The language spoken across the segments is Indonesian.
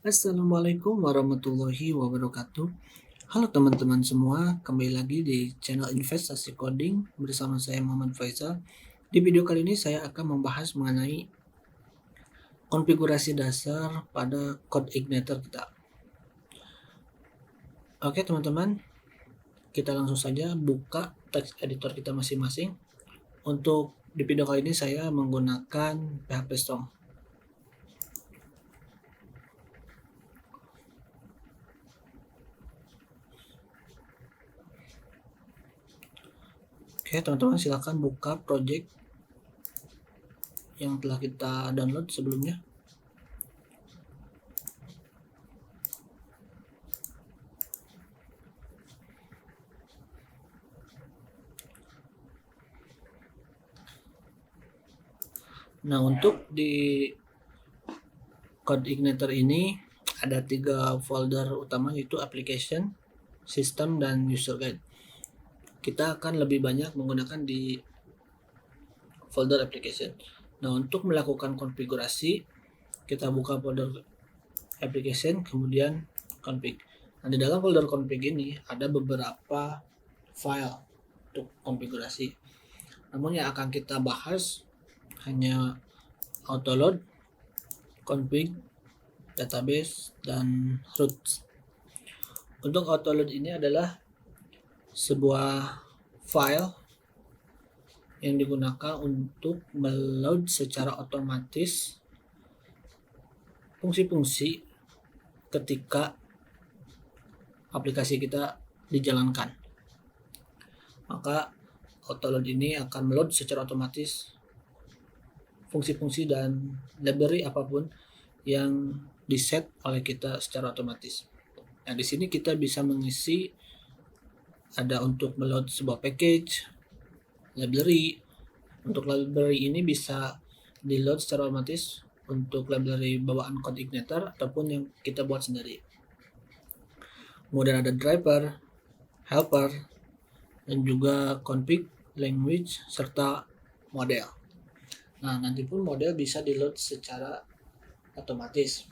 Assalamualaikum warahmatullahi wabarakatuh. Halo teman-teman semua, kembali lagi di channel Investasi Coding bersama saya Muhammad Faisal. Di video kali ini saya akan membahas mengenai konfigurasi dasar pada CodeIgniter kita. Oke teman-teman, kita langsung saja buka text editor kita masing-masing. Untuk di video kali ini saya menggunakan PHP Storm. Oke teman-teman, silakan buka project yang telah kita download sebelumnya. Nah, untuk di CodeIgniter ini ada 3 folder utama, yaitu application, system, dan user guide. Kita akan lebih banyak menggunakan di folder application. Nah, untuk melakukan konfigurasi, kita buka folder application, kemudian config. Nah, di dalam folder config ini ada beberapa file untuk konfigurasi. Namun yang akan kita bahas hanya autoload, config, database, dan roots. Untuk autoload ini adalah sebuah file yang digunakan untuk meload secara otomatis fungsi-fungsi ketika aplikasi kita dijalankan. Maka autoload ini akan meload secara otomatis fungsi-fungsi dan library apapun yang diset oleh kita secara otomatis. Nah, di sini kita bisa mengisi ada untuk meload sebuah package, library. Untuk library ini bisa di load secara otomatis untuk library bawaan CodeIgniter ataupun yang kita buat sendiri. Kemudian ada driver, helper, dan juga config, language, serta model. Nah, nanti pun model bisa di load secara otomatis.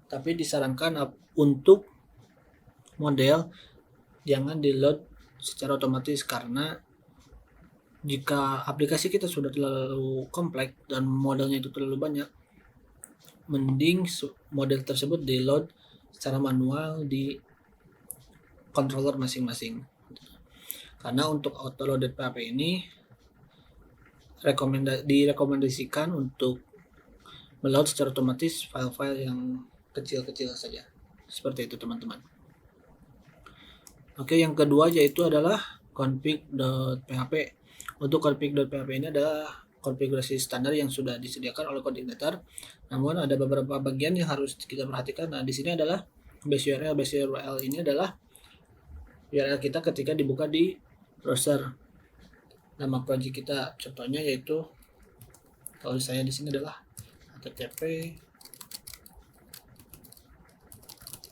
Tapi disarankan untuk model jangan di load secara otomatis, karena jika aplikasi kita sudah terlalu kompleks dan modelnya itu terlalu banyak, mending model tersebut di load secara manual di controller masing-masing. Karena untuk autoloaded PHP ini direkomendasikan untuk meload secara otomatis file-file yang kecil-kecil saja. Seperti itu teman-teman. Oke, yang kedua yaitu adalah config.php. Untuk config.php ini adalah konfigurasi standar yang sudah disediakan oleh CodeIgniter. Namun ada beberapa bagian yang harus kita perhatikan. Nah, di sini adalah base URL. Base URL ini adalah URL kita ketika dibuka di browser. Nama project kita contohnya yaitu, kalau saya di sini adalah http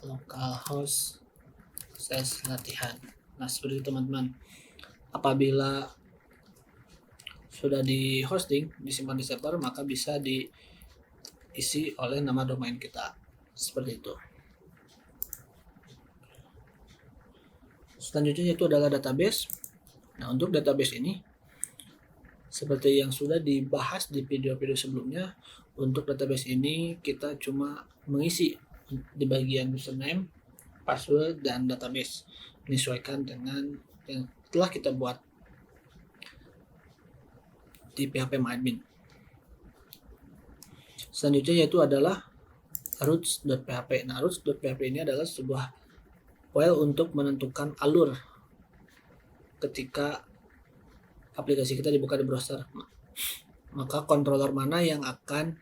localhost /latihan. Nah, seperti itu teman-teman. Apabila sudah di hosting, disimpan di server, maka bisa diisi oleh nama domain kita. Seperti itu. Selanjutnya yaitu adalah database. Nah, untuk database ini seperti yang sudah dibahas di video-video sebelumnya, untuk database ini kita cuma mengisi di bagian username, password, dan database menyesuaikan dengan yang telah kita buat di PHP MyAdmin. Selanjutnya yaitu adalah roots.php. Nah, roots.php ini adalah sebuah file untuk menentukan alur ketika aplikasi kita dibuka di browser. Maka controller mana yang akan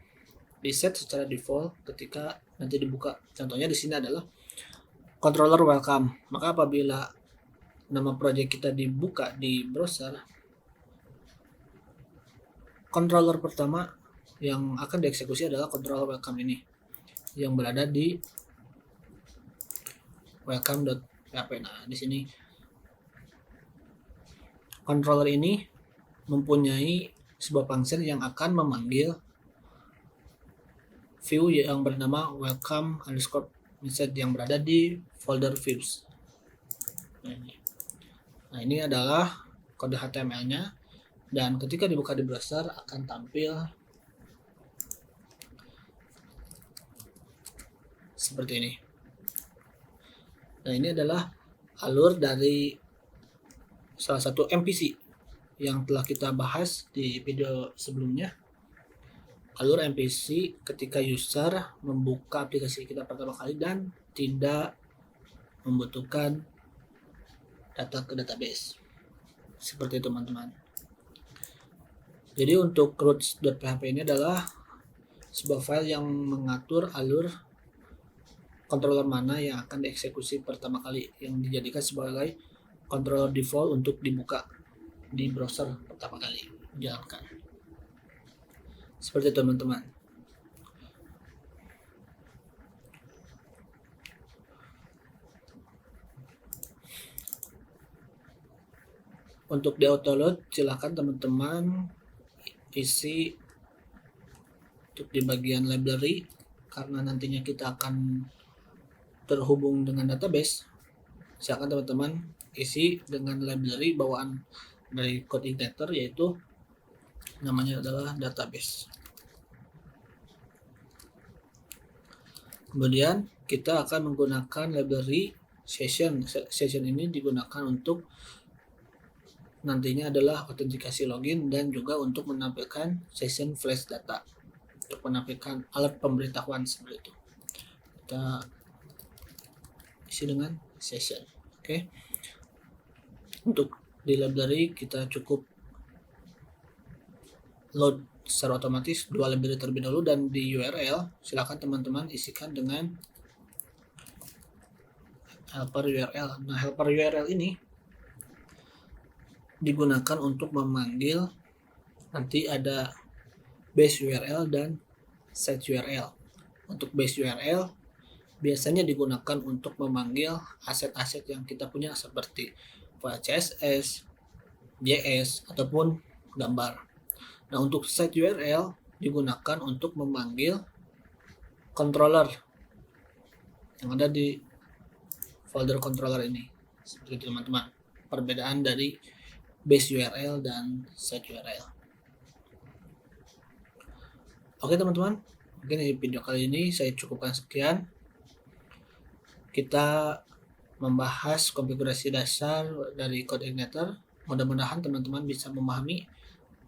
diset secara default ketika nanti dibuka. Contohnya di sini adalah controller welcome. Maka apabila nama project kita dibuka di browser, controller pertama yang akan dieksekusi adalah controller welcome ini yang berada di welcome.php. Nah, di sini controller ini mempunyai sebuah function yang akan memanggil view yang bernama welcome underscore message yang berada di folder views. Nah, ini adalah kode HTML-nya, dan ketika dibuka di browser akan tampil seperti ini. Nah, ini adalah alur dari salah satu MVC yang telah kita bahas di video sebelumnya. Alur MVC ketika user membuka aplikasi kita pertama kali dan tidak membutuhkan data ke database. Seperti itu, teman-teman. Jadi untuk routes.php ini adalah sebuah file yang mengatur alur controller mana yang akan dieksekusi pertama kali, yang dijadikan sebagai controller default untuk dibuka di browser pertama kali dijalankan. Seperti itu, teman-teman. Untuk di autoload, silakan teman-teman isi untuk di bagian library, karena nantinya kita akan terhubung dengan database. Silakan teman-teman isi dengan library bawaan dari CodeIgniter, yaitu namanya adalah database. Kemudian kita akan menggunakan library session. Session ini digunakan untuk nantinya adalah autentikasi login dan juga untuk menampilkan session flash data, untuk menampilkan alat pemberitahuan seperti itu. Kita isi dengan session. Oke. Untuk di library kita cukup load secara otomatis 2 library terlebih dahulu, dan di URL silakan teman-teman isikan dengan helper URL. Nah, helper URL ini digunakan untuk memanggil, nanti ada base URL dan set URL. Untuk base URL biasanya digunakan untuk memanggil aset-aset yang kita punya seperti file CSS, JS, ataupun gambar. Nah, untuk set URL digunakan untuk memanggil controller yang ada di folder controller ini. Seperti itu, teman-teman. Perbedaan dari base URL dan set URL. Oke, teman-teman, mungkin di video kali ini saya cukupkan sekian. Kita membahas konfigurasi dasar dari CodeIgniter. Mudah-mudahan teman-teman bisa memahami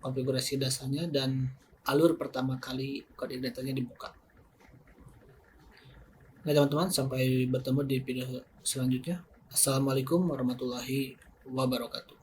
konfigurasi dasarnya dan alur pertama kali CodeIgniter-nya dibuka. Nah, teman-teman, sampai bertemu di video selanjutnya. Assalamualaikum warahmatullahi wabarakatuh.